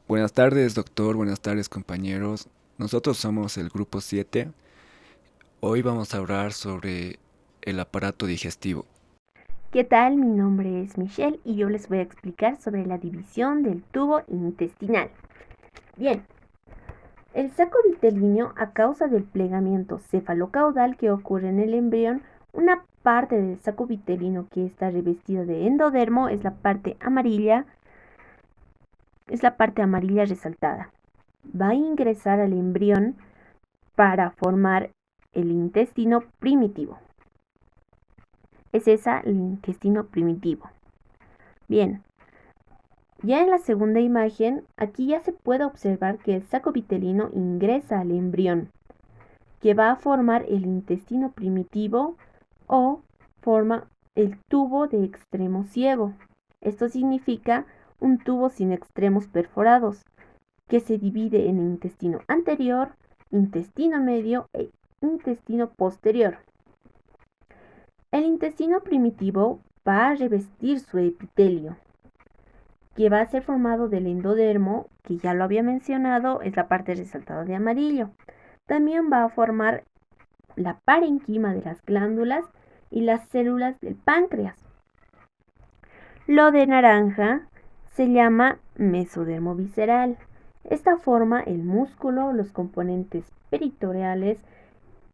Buenas tardes, doctor. Buenas tardes, compañeros. Nosotros somos el grupo 7. Hoy vamos a hablar sobre el aparato digestivo. ¿Qué tal? Mi nombre es Michelle y yo les voy a explicar sobre la división del tubo intestinal. Bien, el saco vitelíneo, a causa del plegamiento cefalocaudal que ocurre en el embrión, una parte del saco vitelino que está revestida de endodermo es la parte amarilla resaltada. Va a ingresar al embrión para formar el intestino primitivo. Es esa el intestino primitivo. Bien, ya en la segunda imagen, aquí ya se puede observar que el saco vitelino ingresa al embrión, que va a formar el intestino primitivo o forma el tubo de extremo ciego. Esto significa un tubo sin extremos perforados, que se divide en intestino anterior, intestino medio e intestino posterior. El intestino primitivo va a revestir su epitelio, que va a ser formado del endodermo, que ya lo había mencionado, es la parte resaltada de amarillo. También va a formar la parenquima de las glándulas y las células del páncreas. Lo de naranja se llama mesodermo visceral. Esta forma el músculo, los componentes peritoneales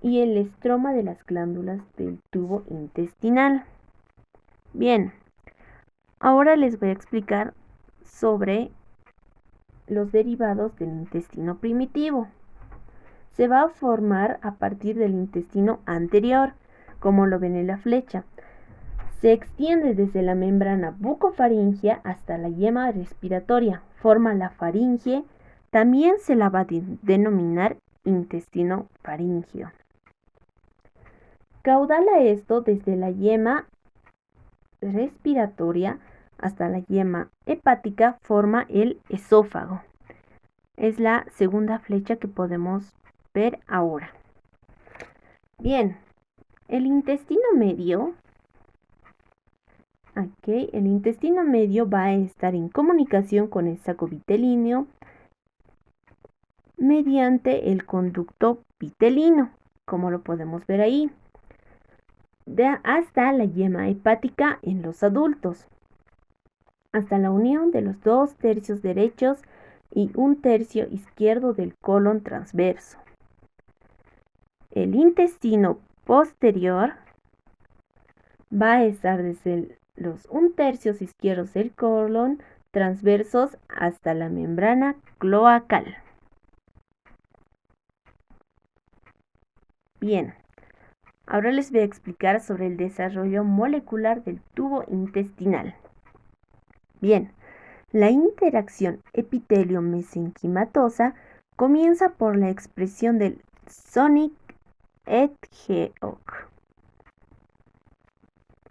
y el estroma de las glándulas del tubo intestinal. Bien, ahora les voy a explicar sobre los derivados del intestino primitivo. Se va a formar a partir del intestino anterior, como lo ven en la flecha. Se extiende desde la membrana bucofaringea hasta la yema respiratoria. Forma la faringe. También se la va a denominar intestino faríngeo. Caudala esto desde la yema respiratoria hasta la yema hepática, forma el esófago. Es la segunda flecha que podemos ver ahora. Bien, el intestino medio, el intestino medio va a estar en comunicación con el saco vitelíneo mediante el conducto vitelino, como lo podemos ver ahí, hasta la yema hepática en los adultos, hasta la unión de los 2/3 derechos y 1/3 izquierdo del colon transverso. El intestino posterior va a estar desde los 1/3 izquierdos del colon transversos hasta la membrana cloacal. Bien, ahora les voy a explicar sobre el desarrollo molecular del tubo intestinal. Bien, la interacción epitelio-mesenquimatosa comienza por la expresión del Sonic Hedgehog.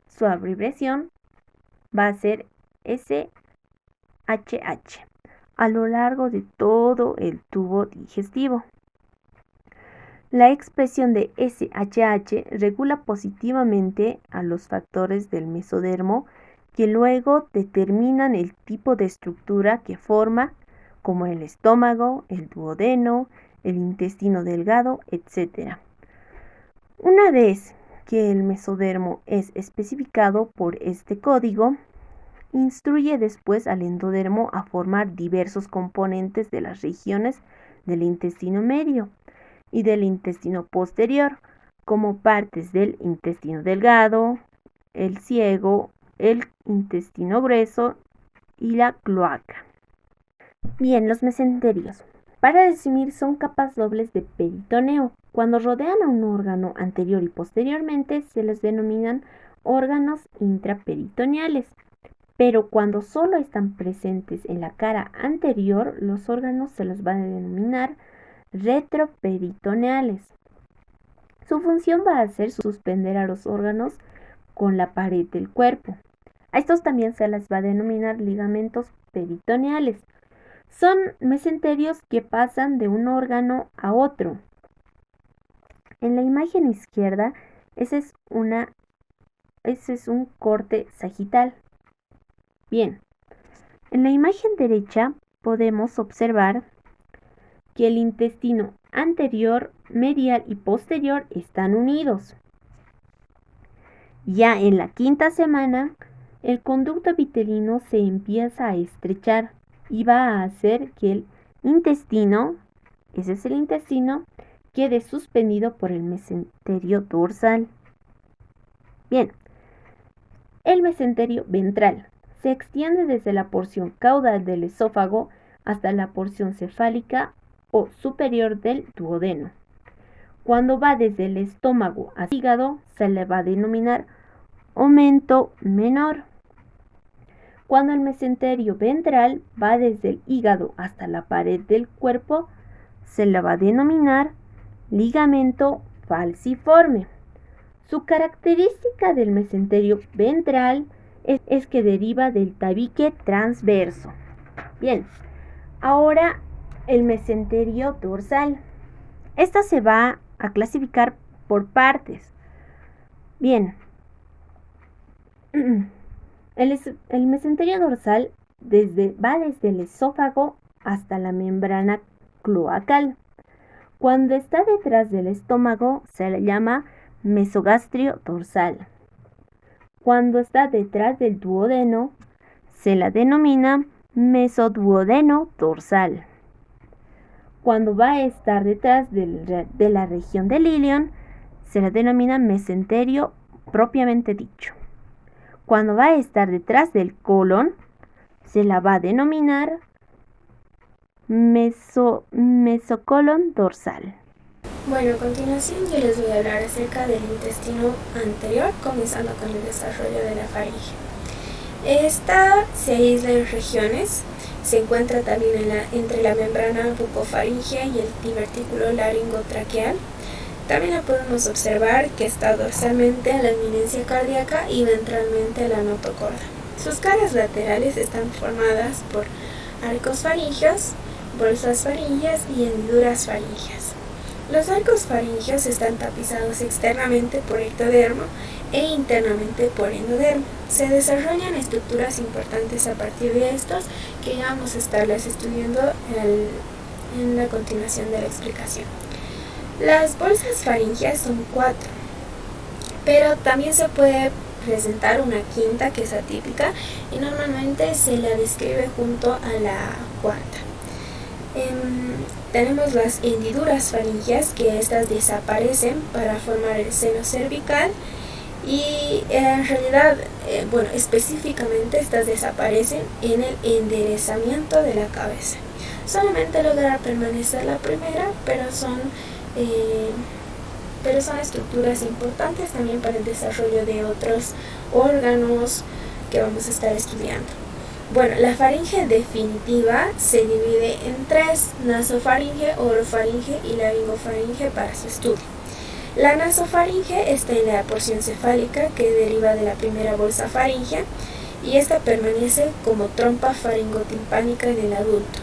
Su abreviación va a ser SHH a lo largo de todo el tubo digestivo. La expresión de SHH regula positivamente a los factores del mesodermo, que luego determinan el tipo de estructura que forma, como el estómago, el duodeno, el intestino delgado, etc. Una vez que el mesodermo es especificado por este código, instruye después al endodermo a formar diversos componentes de las regiones del intestino medio y del intestino posterior, como partes del intestino delgado, el ciego, el intestino grueso y la cloaca. Bien, los mesenterios. Para resumir, son capas dobles de peritoneo. Cuando rodean a un órgano anterior y posteriormente, se les denominan órganos intraperitoneales. Pero cuando solo están presentes en la cara anterior, los órganos se los van a denominar retroperitoneales. Su función va a ser suspender a los órganos con la pared del cuerpo. A estos también se les va a denominar ligamentos peritoneales. Son mesenterios que pasan de un órgano a otro. En la imagen izquierda, ese es un corte sagital. Bien, en la imagen derecha podemos observar que el intestino anterior, medial y posterior están unidos. Ya en la quinta semana, el conducto epitelino se empieza a estrechar y va a hacer que el intestino, ese es el intestino, quede suspendido por el mesenterio dorsal. Bien, el mesenterio ventral se extiende desde la porción caudal del esófago hasta la porción cefálica o superior del duodeno. Cuando va desde el estómago hasta el hígado, se le va a denominar aumento menor. Cuando el mesenterio ventral va desde el hígado hasta la pared del cuerpo, se le va a denominar ligamento falciforme. Su característica del mesenterio ventral es que deriva del tabique transverso. Bien, ahora el mesenterio dorsal. Esta se va a clasificar por partes. Bien, el mesenterio dorsal va desde el esófago hasta la membrana cloacal. Cuando está detrás del estómago se le llama mesogastrio dorsal. Cuando está detrás del duodeno se la denomina mesoduodeno dorsal. Cuando va a estar detrás de la región del ilion se la denomina mesenterio propiamente dicho. Cuando va a estar detrás del colon se la va a denominar mesocolon dorsal. Bueno, a continuación yo les voy a hablar acerca del intestino anterior, comenzando con el desarrollo de la faringe. Esta se aísla en regiones, se encuentra también entre la membrana bucofaringea y el divertículo laringotraqueal. También la podemos observar que está dorsalmente a la eminencia cardíaca y ventralmente a la notocorda. Sus caras laterales están formadas por arcos faringeos, bolsas faringeas y hendiduras faringeas. Los arcos faringeos están tapizados externamente por ectodermo e internamente por endodermo. Se desarrollan estructuras importantes a partir de estos que ya vamos a estarlas estudiando en la continuación de la explicación. Las bolsas faringeas son 4, pero también se puede presentar una quinta que es atípica y normalmente se la describe junto a la cuarta. Tenemos las hendiduras faringeas, que estas desaparecen para formar el seno cervical y en realidad, específicamente estas desaparecen en el enderezamiento de la cabeza. Solamente logra permanecer la primera, pero son estructuras importantes también para el desarrollo de otros órganos que vamos a estar estudiando. Bueno, la faringe definitiva se divide en 3, nasofaringe, orofaringe y laringofaringe para su estudio. La nasofaringe está en la porción cefálica que deriva de la primera bolsa faringea y esta permanece como trompa faringotimpánica en el adulto.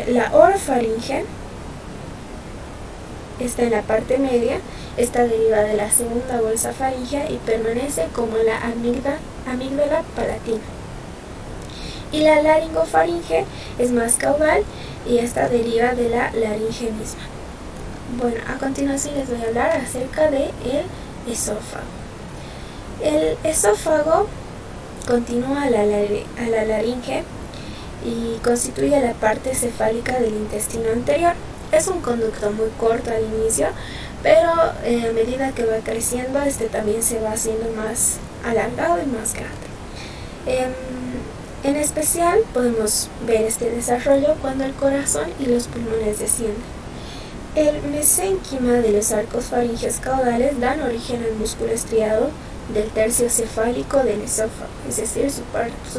La orofaringe está en la parte media, esta deriva de la segunda bolsa faringea y permanece como la amígdala palatina. Y la laringofaringe es más caudal y esta deriva de la laringe misma. Bueno, a continuación les voy a hablar acerca del esófago. El esófago continúa a la laringe y constituye la parte cefálica del intestino anterior. Es un conducto muy corto al inicio, pero a medida que va creciendo, este también se va haciendo más alargado y más grande. En especial podemos ver este desarrollo cuando el corazón y los pulmones descienden. El mesénquima de los arcos faringeos caudales dan origen al músculo estriado del tercio cefálico del esófago, es decir, su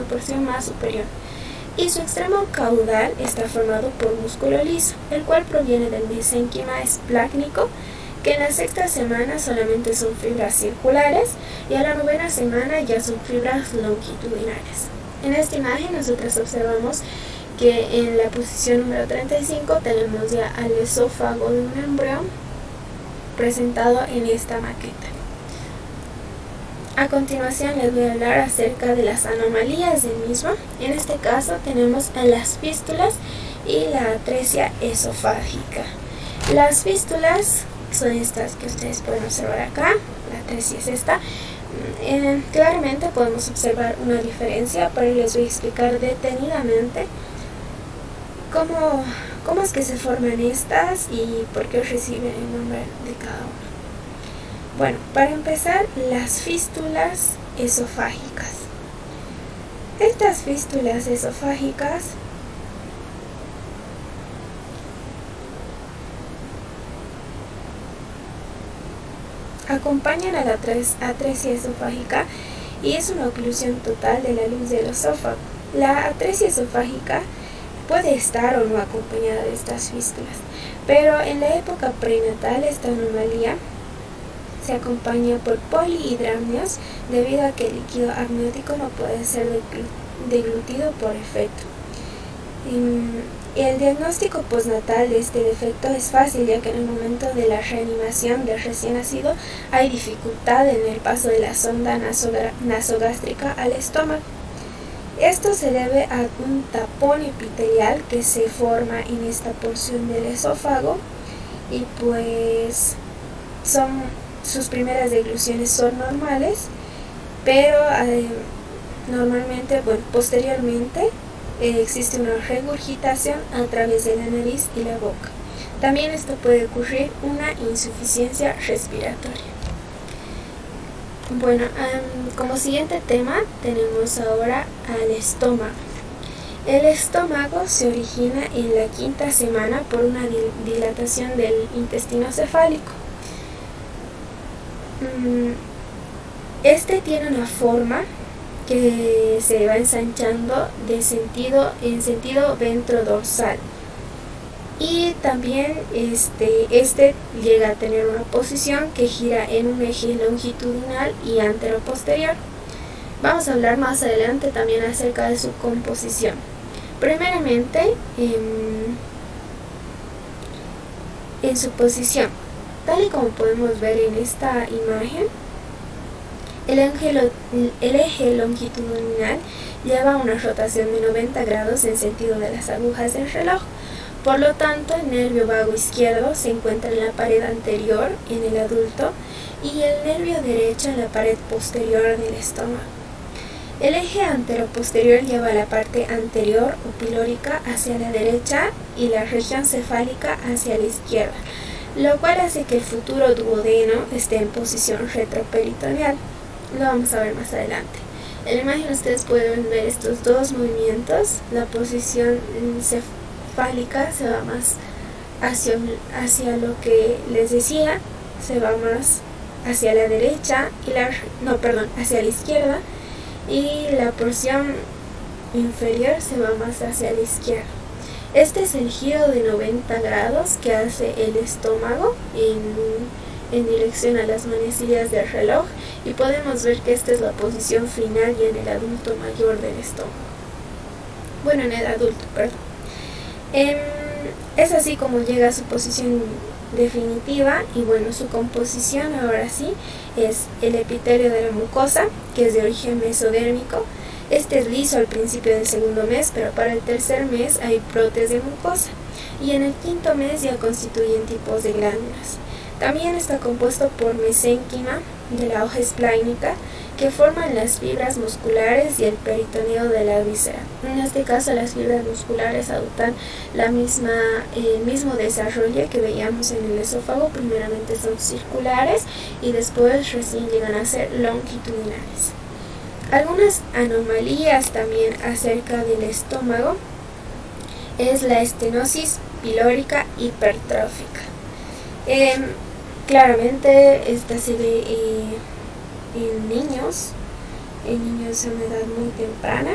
porción más superior. Y su extremo caudal está formado por músculo liso, el cual proviene del mesénquima esplácnico, que en la sexta semana solamente son fibras circulares y a la novena semana ya son fibras longitudinales. En esta imagen nosotros observamos que en la posición número 35 tenemos ya al esófago de un embrión presentado en esta maqueta. A continuación les voy a hablar acerca de las anomalías del mismo. En este caso tenemos a las fístulas y la atresia esofágica. Las fístulas son estas que ustedes pueden observar acá, la atresia es esta. Claramente podemos observar una diferencia, pero les voy a explicar detenidamente cómo es que se forman estas y por qué reciben el nombre de cada una. Bueno, para empezar, las fístulas esofágicas. Estas fístulas esofágicas acompañan a la atresia esofágica y es una oclusión total de la luz del esófago. La atresia esofágica puede estar o no acompañada de estas fístulas, pero en la época prenatal esta anomalía se acompaña por polihidramnios debido a que el líquido amniótico no puede ser deglutido por efecto. El diagnóstico postnatal de este defecto es fácil, ya que en el momento de la reanimación del recién nacido hay dificultad en el paso de la sonda nasogástrica al estómago. Esto se debe a un tapón epitelial que se forma en esta porción del esófago y pues sus primeras degluciones son normales, pero posteriormente existe una regurgitación a través de la nariz y la boca. También esto puede ocurrir una insuficiencia respiratoria. Bueno, como siguiente tema tenemos ahora al estómago. El estómago se origina en la 5ª semana por una dilatación del intestino cefálico. Este tiene una forma que se va ensanchando en sentido ventrodorsal, y también este llega a tener una posición que gira en un eje longitudinal y anteroposterior. Vamos a hablar más adelante también acerca de su composición. Primeramente, en su posición, tal y como podemos ver en esta imagen, el eje longitudinal lleva una rotación de 90 grados en sentido de las agujas del reloj. Por lo tanto, el nervio vago izquierdo se encuentra en la pared anterior en el adulto y el nervio derecho en la pared posterior del estómago. El eje anteroposterior lleva la parte anterior o pilórica hacia la derecha y la región cefálica hacia la izquierda, lo cual hace que el futuro duodeno esté en posición retroperitoneal. Lo vamos a ver más adelante. En la imagen ustedes pueden ver estos dos movimientos. La posición cefálica se va más hacia lo que les decía, se va más hacia la derecha hacia la izquierda, y la porción inferior se va más hacia la izquierda. Este es el giro de 90 grados que hace el estómago en dirección a las manecillas del reloj, y podemos ver que esta es la posición final y en el adulto mayor del estómago. Bueno, en el adulto, perdón. Es así como llega a su posición definitiva, y bueno, su composición ahora sí es el epitelio de la mucosa, que es de origen mesodérmico. Este es liso al principio del segundo mes, pero para el tercer mes hay brotes de mucosa, y en el 5.º mes ya constituyen tipos de glándulas. También está compuesto por mesénquima de la hoja esplánica, que forman las fibras musculares y el peritoneo de la víscera. En este caso, las fibras musculares adoptan el mismo desarrollo que veíamos en el esófago. Primeramente son circulares y después recién llegan a ser longitudinales. Algunas anomalías también acerca del estómago es la estenosis pilórica hipertrófica. Claramente esta se ve en niños a una edad muy temprana,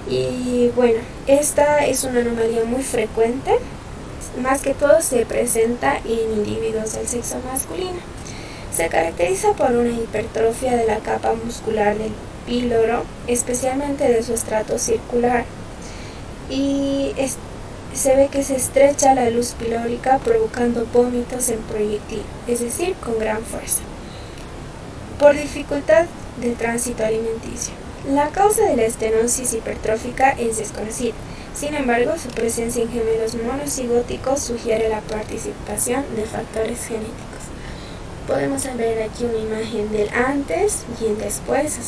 y bueno, esta es una anomalía muy frecuente. Más que todo se presenta en individuos del sexo masculino. Se caracteriza por una hipertrofia de la capa muscular del píloro, especialmente de su estrato circular, y se ve que se estrecha la luz pilórica provocando vómitos en proyectil, es decir, con gran fuerza. Por dificultad de tránsito alimenticio. La causa de la estenosis hipertrófica es desconocida. Sin embargo, su presencia en gemelos monocigóticos sugiere la participación de factores genéticos. Podemos ver aquí una imagen del antes y el después, o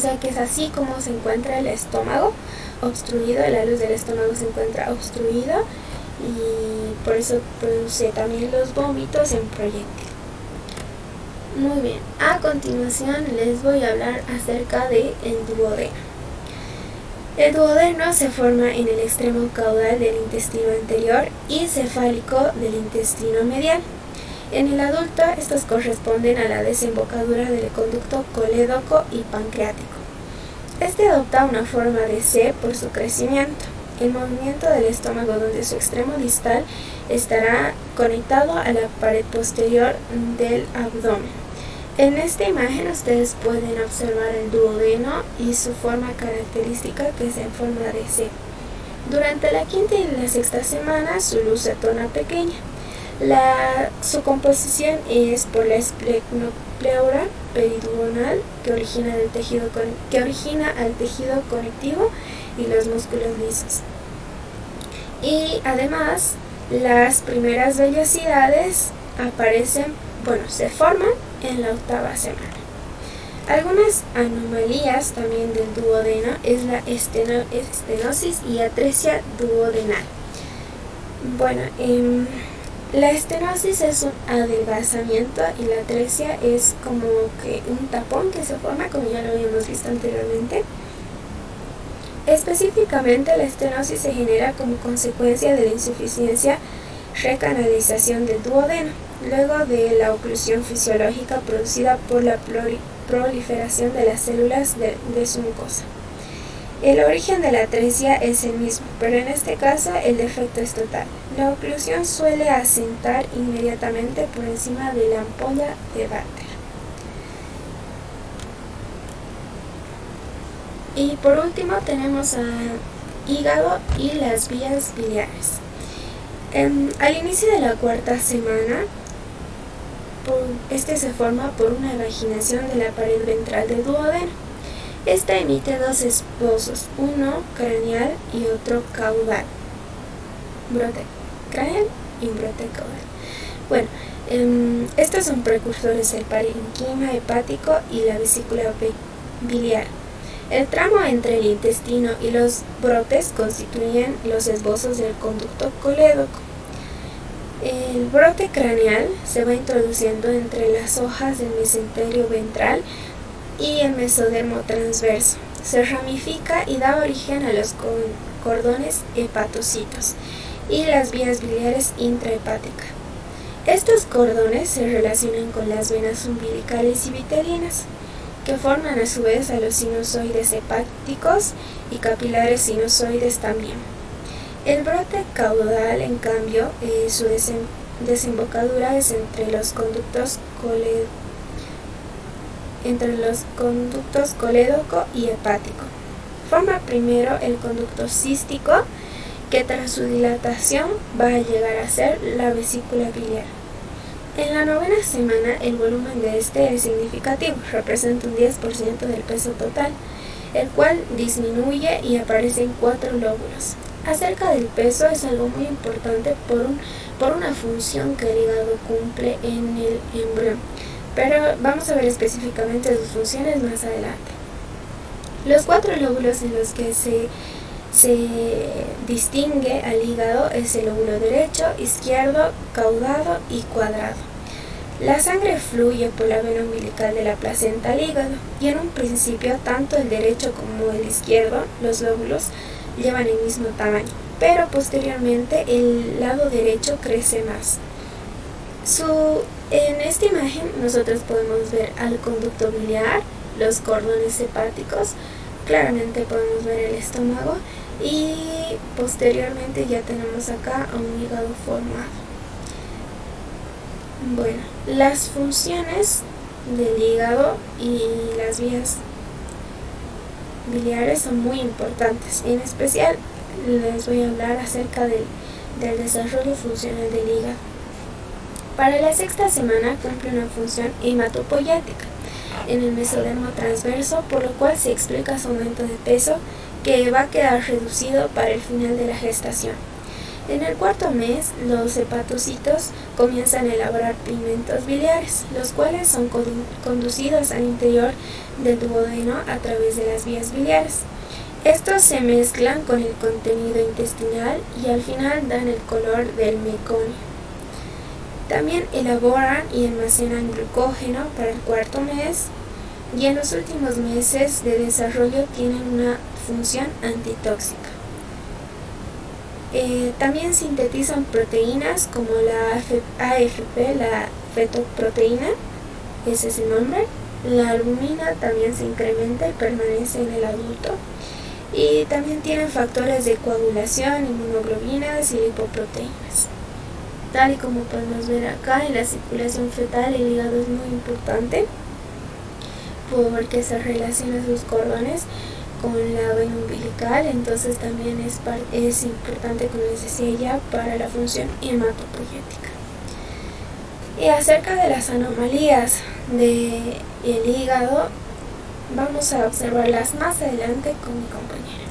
sea que es así como se encuentra el estómago obstruido, la luz del estómago se encuentra obstruida y por eso produce también los vómitos en proyectil. Muy bien, a continuación les voy a hablar acerca del duodeno. El duodeno se forma en el extremo caudal del intestino anterior y cefálico del intestino medial. En el adulto, estos corresponden a la desembocadura del conducto colédoco y pancreático. Este adopta una forma de C por su crecimiento. El movimiento del estómago, donde su extremo distal estará conectado a la pared posterior del abdomen. En esta imagen ustedes pueden observar el duodeno y su forma característica, que es en forma de C. Durante la quinta y la sexta semana su luz se torna pequeña. Su composición es por la esplenopleural periduodenal que origina al tejido conectivo y los músculos lisos. Y además, las primeras vellosidades se forman en la octava semana. Algunas anomalías también del duodeno es la estenosis y atresia duodenal. La estenosis es un adelgazamiento y la atresia es como que un tapón que se forma, como ya lo habíamos visto anteriormente. Específicamente, la estenosis se genera como consecuencia de la insuficiencia recanalización del duodeno, luego de la oclusión fisiológica producida por la proliferación de las células de su mucosa. El origen de la atresia es el mismo, pero en este caso el defecto es total. La oclusión suele asentar inmediatamente por encima de la ampolla de Barter. Y por último tenemos al hígado y las vías biliares. Al inicio de la cuarta semana, este se forma por una evaginación de la pared ventral del duodeno. Esta emite dos esbozos, uno craneal y otro caudal. Brote craneal y brote caudal. Estos son precursores del parenquima hepático y la vesícula biliar. El tramo entre el intestino y los brotes constituyen los esbozos del conducto colédoco. El brote craneal se va introduciendo entre las hojas del mesenterio ventral y el mesodermo transverso. Se ramifica y da origen a los cordones hepatocitos y las vías biliares intrahepáticas. Estos cordones se relacionan con las venas umbilicales y vitelinas, que forman a su vez a los sinusoides hepáticos y capilares sinusoides también. El brote caudal, en cambio, su desembocadura es entre los conductos colédoco y hepático. Forma primero el conducto cístico, que tras su dilatación va a llegar a ser la vesícula biliar. En la novena semana el volumen de este es significativo, representa un 10% del peso total, el cual disminuye y aparecen 4 lóbulos. Acerca del peso es algo muy importante por una función que el hígado cumple en el embrión, pero vamos a ver específicamente sus funciones más adelante. Los 4 lóbulos en los que se distingue al hígado es el lóbulo derecho, izquierdo, caudado y cuadrado. La sangre fluye por la vena umbilical de la placenta al hígado y en un principio tanto el derecho como el izquierdo, los lóbulos, llevan el mismo tamaño, pero posteriormente el lado derecho crece más. En esta imagen nosotros podemos ver al conducto biliar, los cordones hepáticos, claramente podemos ver el estómago y posteriormente ya tenemos acá a un hígado formado. Las funciones del hígado y las vías biliares son muy importantes. En especial les voy a hablar acerca del desarrollo funcional del hígado. Para la sexta semana cumple una función hematopoyética. en el mesodermo transverso, por lo cual se explica su aumento de peso, que va a quedar reducido para el final de la gestación. En el cuarto mes, los hepatocitos comienzan a elaborar pigmentos biliares, los cuales son conducidos al interior del duodeno a través de las vías biliares. Estos se mezclan con el contenido intestinal y al final dan el color del meconio. También elaboran y almacenan glucógeno para el cuarto mes, y en los últimos meses de desarrollo tienen una función antitóxica. También sintetizan proteínas como la AFP, la fetoproteína, ese es el nombre. La albumina también se incrementa y permanece en el adulto. Y también tienen factores de coagulación, inmunoglobinas y lipoproteínas. Tal y como podemos ver acá, en la circulación fetal el hígado es muy importante porque se relaciona sus cordones con la vena umbilical, entonces también es importante, como les decía ya, para la función hematopoyética. Y acerca de las anomalías del hígado, vamos a observarlas más adelante con mi compañera.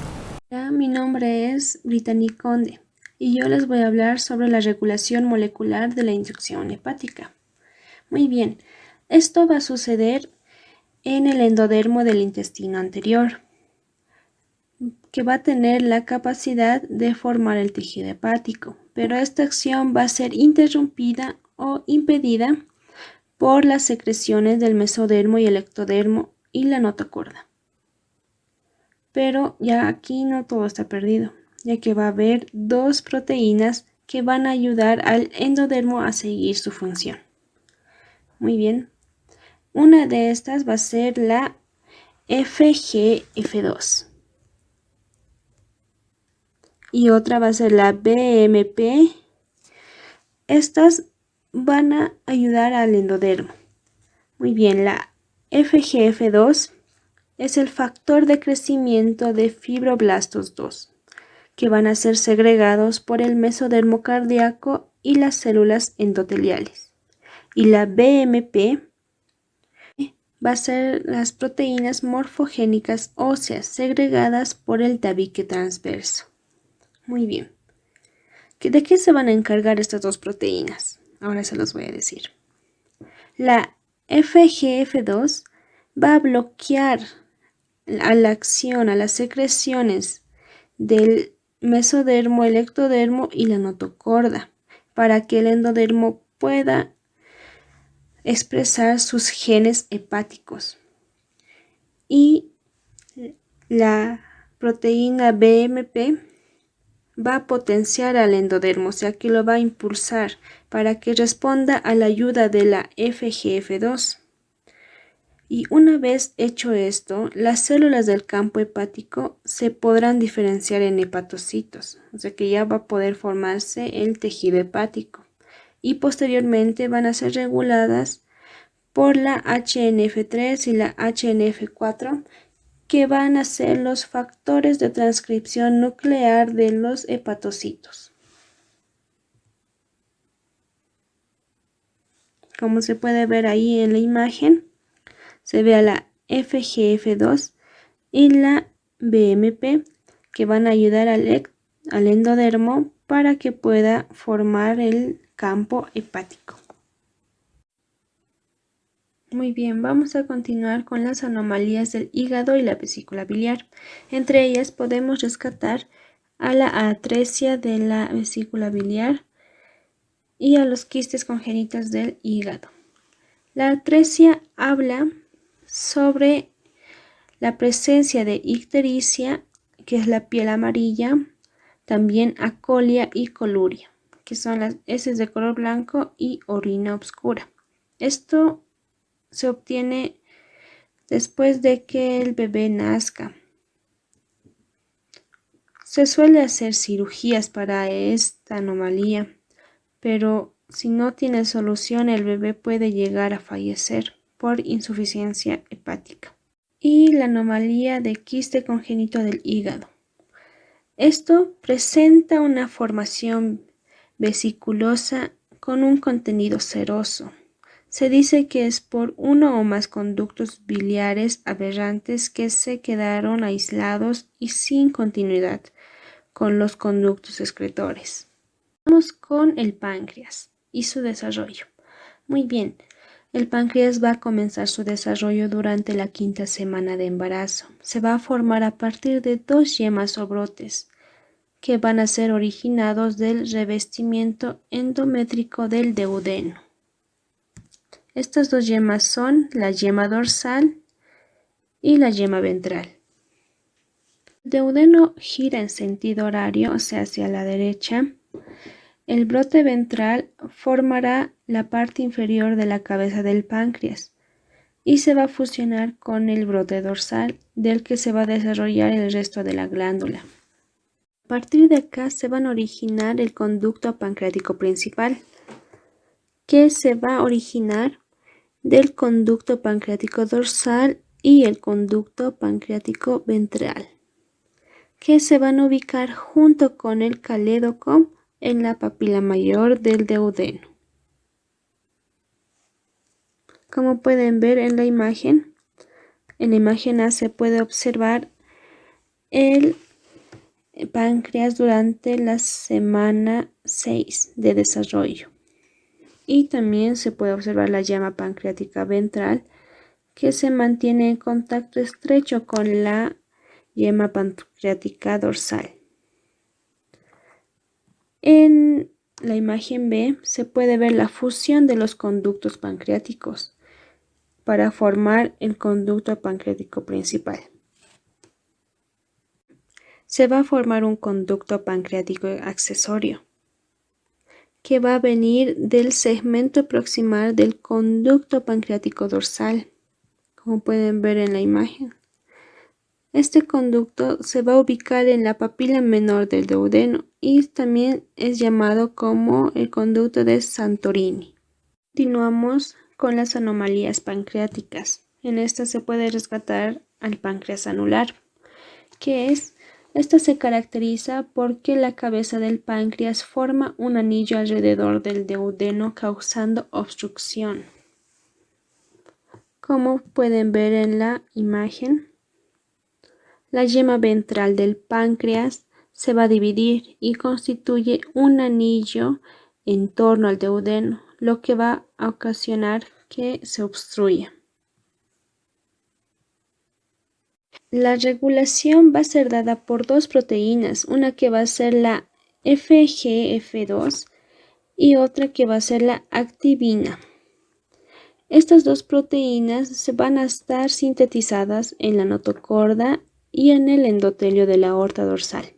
Hola, mi nombre es Brittany Conde y yo les voy a hablar sobre la regulación molecular de la inducción hepática. Muy bien, esto va a suceder en el endodermo del intestino anterior, que va a tener la capacidad de formar el tejido hepático, pero esta acción va a ser interrumpida o impedida por las secreciones del mesodermo y el ectodermo y la notocorda. Pero ya aquí no todo está perdido, ya que va a haber dos proteínas que van a ayudar al endodermo a seguir su función. Muy bien, una de estas va a ser la FGF2 y otra va a ser la BMP. Estas van a ayudar al endodermo. Muy bien, la FGF2 es el factor de crecimiento de fibroblastos 2, que van a ser segregados por el mesodermo cardíaco y las células endoteliales. Y la BMP va a ser las proteínas morfogénicas óseas segregadas por el tabique transverso. Muy bien. ¿De qué se van a encargar estas dos proteínas? Ahora se los voy a decir. La FGF2 va a bloquear a la acción, a las secreciones del mesodermo, el ectodermo y la notocorda, para que el endodermo pueda expresar sus genes hepáticos. Y la proteína BMP va a potenciar al endodermo, o sea que lo va a impulsar para que responda a la ayuda de la FGF2. Y una vez hecho esto, las células del campo hepático se podrán diferenciar en hepatocitos, o sea que ya va a poder formarse el tejido hepático. Y posteriormente van a ser reguladas por la HNF3 y la HNF4, que van a ser los factores de transcripción nuclear de los hepatocitos. Como se puede ver ahí en la imagen, se ve a la FGF2 y la BMP, que van a ayudar al endodermo para que pueda formar el campo hepático. Muy bien, vamos a continuar con las anomalías del hígado y la vesícula biliar. Entre ellas podemos rescatar a la atresia de la vesícula biliar y a los quistes congénitos del hígado. La atresia habla sobre la presencia de ictericia, que es la piel amarilla, también acolia y coluria, que son las heces de color blanco, y orina oscura. Esto se obtiene después de que el bebé nazca. Se suele hacer cirugías para esta anomalía, pero si no tiene solución, el bebé puede llegar a fallecer por insuficiencia hepática. Y la anomalía de quiste congénito del hígado. Esto presenta una formación vesiculosa con un contenido seroso. Se dice que es por uno o más conductos biliares aberrantes que se quedaron aislados y sin continuidad con los conductos excretores. Vamos con el páncreas y su desarrollo. Muy bien, el páncreas va a comenzar su desarrollo durante la 5ª semana de embarazo. Se va a formar a partir de 2 yemas o brotes que van a ser originados del revestimiento endométrico del duodeno. Estas 2 yemas son la yema dorsal y la yema ventral. El duodeno gira en sentido horario, o sea, hacia la derecha. El brote ventral formará la parte inferior de la cabeza del páncreas y se va a fusionar con el brote dorsal, del que se va a desarrollar el resto de la glándula. A partir de acá se van a originar el conducto pancreático principal, que se va a originar del conducto pancreático dorsal y el conducto pancreático ventral, que se van a ubicar junto con el calédoco en la papila mayor del duodeno. Como pueden ver en la imagen A se puede observar el páncreas durante la semana 6 de desarrollo. Y también se puede observar la yema pancreática ventral, que se mantiene en contacto estrecho con la yema pancreática dorsal. En la imagen B se puede ver la fusión de los conductos pancreáticos para formar el conducto pancreático principal. Se va a formar un conducto pancreático accesorio, que va a venir del segmento proximal del conducto pancreático dorsal, como pueden ver en la imagen. Este conducto se va a ubicar en la papila menor del duodeno y también es llamado como el conducto de Santorini. Continuamos con las anomalías pancreáticas. En esta se puede rescatar al páncreas anular, esta se caracteriza porque la cabeza del páncreas forma un anillo alrededor del duodeno, causando obstrucción. Como pueden ver en la imagen, la yema ventral del páncreas se va a dividir y constituye un anillo en torno al duodeno, lo que va a ocasionar que se obstruya. La regulación va a ser dada por 2 proteínas, una que va a ser la FGF2 y otra que va a ser la activina. Estas 2 proteínas se van a estar sintetizadas en la notocorda y en el endotelio de la aorta dorsal.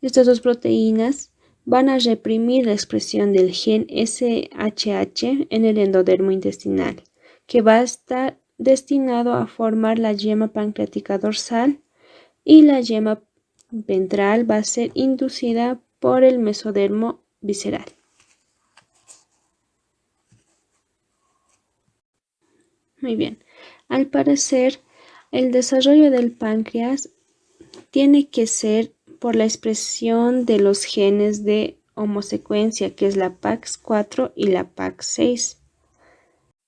Estas 2 proteínas van a reprimir la expresión del gen SHH en el endodermo intestinal, que va a estar destinado a formar la yema pancreática dorsal, y la yema ventral va a ser inducida por el mesodermo visceral. Muy bien, al parecer el desarrollo del páncreas tiene que ser por la expresión de los genes de homosecuencia, que es la PAX4 y la PAX6.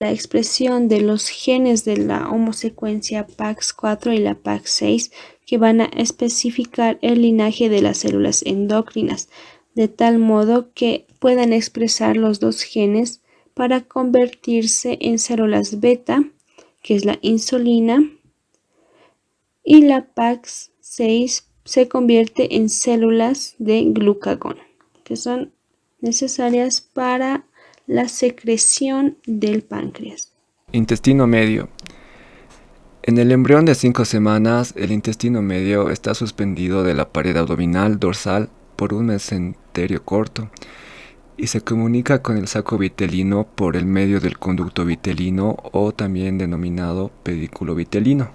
La expresión de los genes de la homosecuencia PAX4 y la PAX6 que van a especificar el linaje de las células endocrinas, de tal modo que puedan expresar los 2 genes para convertirse en células beta, que es la insulina, y la PAX6 se convierte en células de glucagón, que son necesarias para la secreción del páncreas. Intestino medio. En el embrión de 5 semanas, el intestino medio está suspendido de la pared abdominal dorsal por un mesenterio corto y se comunica con el saco vitelino por el medio del conducto vitelino, o también denominado pedículo vitelino.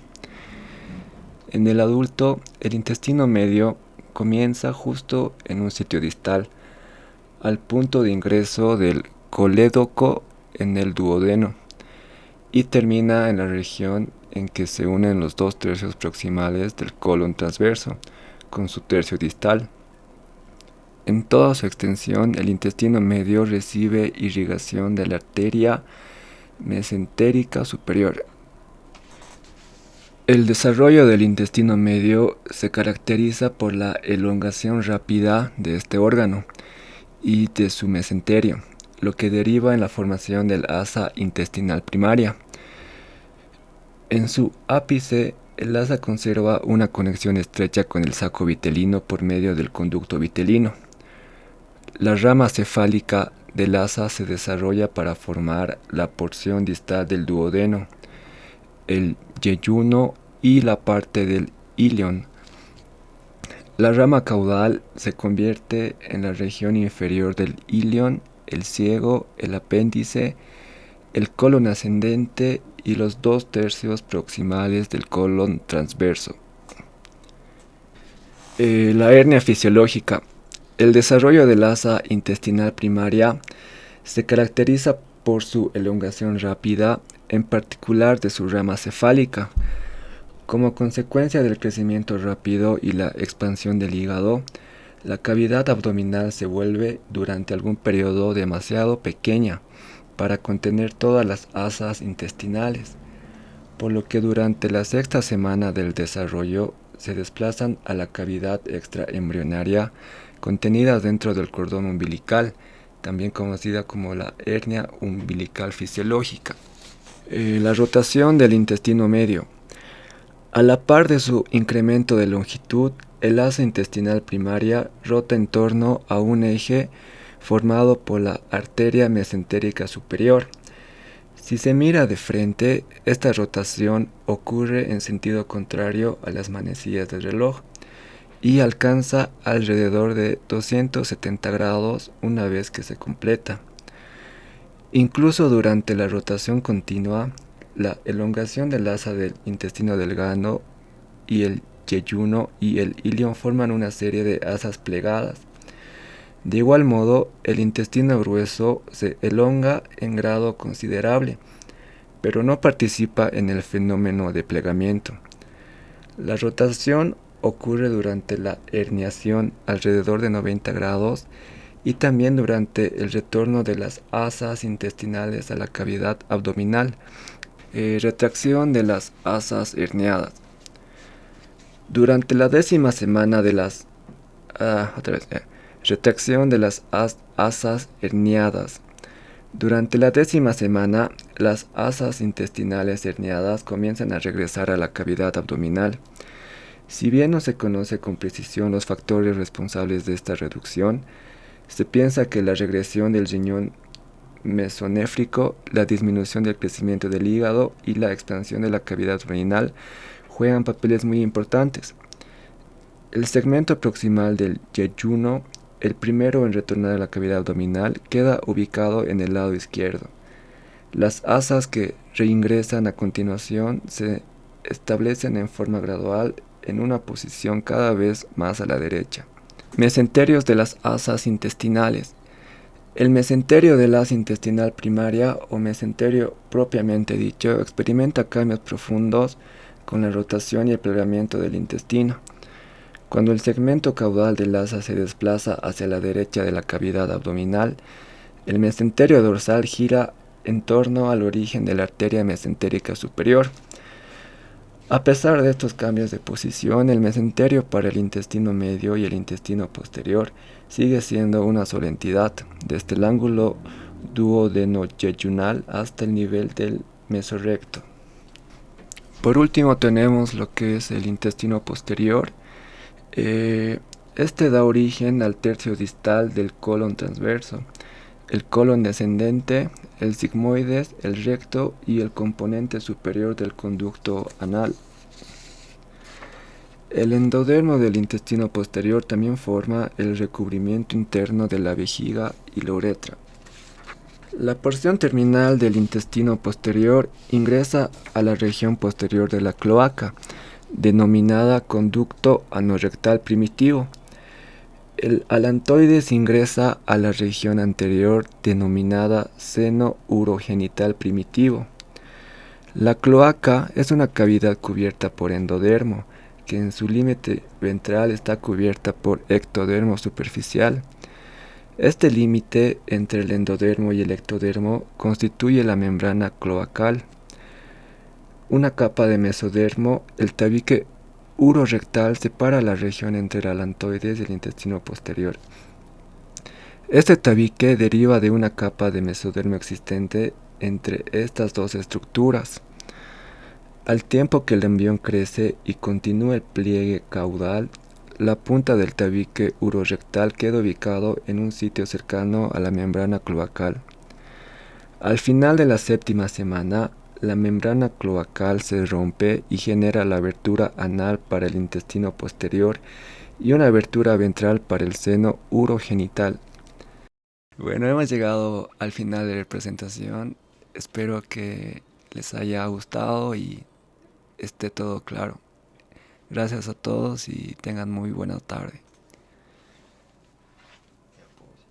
En el adulto, el intestino medio comienza justo en un sitio distal, al punto de ingreso del colédoco en el duodeno, y termina en la región en que se unen los 2 tercios proximales del colon transverso con su tercio distal. En toda su extensión, el intestino medio recibe irrigación de la arteria mesentérica superior. El desarrollo del intestino medio se caracteriza por la elongación rápida de este órgano y de su mesenterio, lo que deriva en la formación del asa intestinal primaria. En su ápice, el asa conserva una conexión estrecha con el saco vitelino por medio del conducto vitelino. La rama cefálica del asa se desarrolla para formar la porción distal del duodeno, el yeyuno y la parte del ilion. La rama caudal se convierte en la región inferior del ilion, el ciego, el apéndice, el colon ascendente y los 2/3 proximales del colon transverso. La hernia fisiológica. El desarrollo del asa intestinal primaria se caracteriza por su elongación rápida, en particular de su rama cefálica. Como consecuencia del crecimiento rápido y la expansión del hígado, la cavidad abdominal se vuelve durante algún periodo demasiado pequeña para contener todas las asas intestinales, por lo que durante la sexta semana del desarrollo se desplazan a la cavidad extraembrionaria contenida dentro del cordón umbilical, también conocida como la hernia umbilical fisiológica. La rotación del intestino medio. A la par de su incremento de longitud, el asa intestinal primaria rota en torno a un eje formado por la arteria mesentérica superior. Si se mira de frente, esta rotación ocurre en sentido contrario a las manecillas del reloj y alcanza alrededor de 270 grados una vez que se completa. Incluso durante la rotación continua, la elongación del asa del intestino delgado y el yeyuno y el ilion forman una serie de asas plegadas. De igual modo, el intestino grueso se elonga en grado considerable, pero no participa en el fenómeno de plegamiento. La rotación ocurre durante la herniación alrededor de 90 grados y también durante el retorno de las asas intestinales a la cavidad abdominal. Retracción de las asas herniadas. Durante la 10ª semana de las retracción de las asas herniadas. Durante la 10ª semana, las asas intestinales herniadas comienzan a regresar a la cavidad abdominal. Si bien no se conoce con precisión los factores responsables de esta reducción, se piensa que la regresión del riñón mesonéfrico, la disminución del crecimiento del hígado y la expansión de la cavidad renal juegan papeles muy importantes. El segmento proximal del yeyuno, el primero en retornar a la cavidad abdominal, queda ubicado en el lado izquierdo. Las asas que reingresan a continuación se establecen en forma gradual en una posición cada vez más a la derecha. Mesenterios de las asas intestinales. El mesenterio del asa intestinal primaria o mesenterio propiamente dicho experimenta cambios profundos con la rotación y el plegamiento del intestino. Cuando el segmento caudal del asa se desplaza hacia la derecha de la cavidad abdominal, el mesenterio dorsal gira en torno al origen de la arteria mesentérica superior. A pesar de estos cambios de posición, el mesenterio para el intestino medio y el intestino posterior sigue siendo una sola entidad, desde el ángulo duodeno-yeyunal hasta el nivel del mesorrecto. Por último tenemos lo que es el intestino posterior. Este da origen al tercio distal del colon transverso, el colon descendente, el sigmoides, el recto y el componente superior del conducto anal. El endodermo del intestino posterior también forma el recubrimiento interno de la vejiga y la uretra. La porción terminal del intestino posterior ingresa a la región posterior de la cloaca, denominada conducto anorrectal primitivo. El alantoides ingresa a la región anterior denominada seno urogenital primitivo. La cloaca es una cavidad cubierta por endodermo, que en su límite ventral está cubierta por ectodermo superficial. Este límite entre el endodermo y el ectodermo constituye la membrana cloacal. Una capa de mesodermo, el tabique urorectal, separa la región entre el alantoides y el intestino posterior. Este tabique deriva de una capa de mesodermo existente entre estas dos estructuras. Al tiempo que el embrión crece y continúa el pliegue caudal, la punta del tabique urorectal queda ubicado en un sitio cercano a la membrana cloacal. Al final de la séptima semana, la membrana cloacal se rompe y genera la abertura anal para el intestino posterior y una abertura ventral para el seno urogenital. Bueno, hemos llegado al final de la presentación. Espero que les haya gustado y esté todo claro. Gracias a todos y tengan muy buena tarde.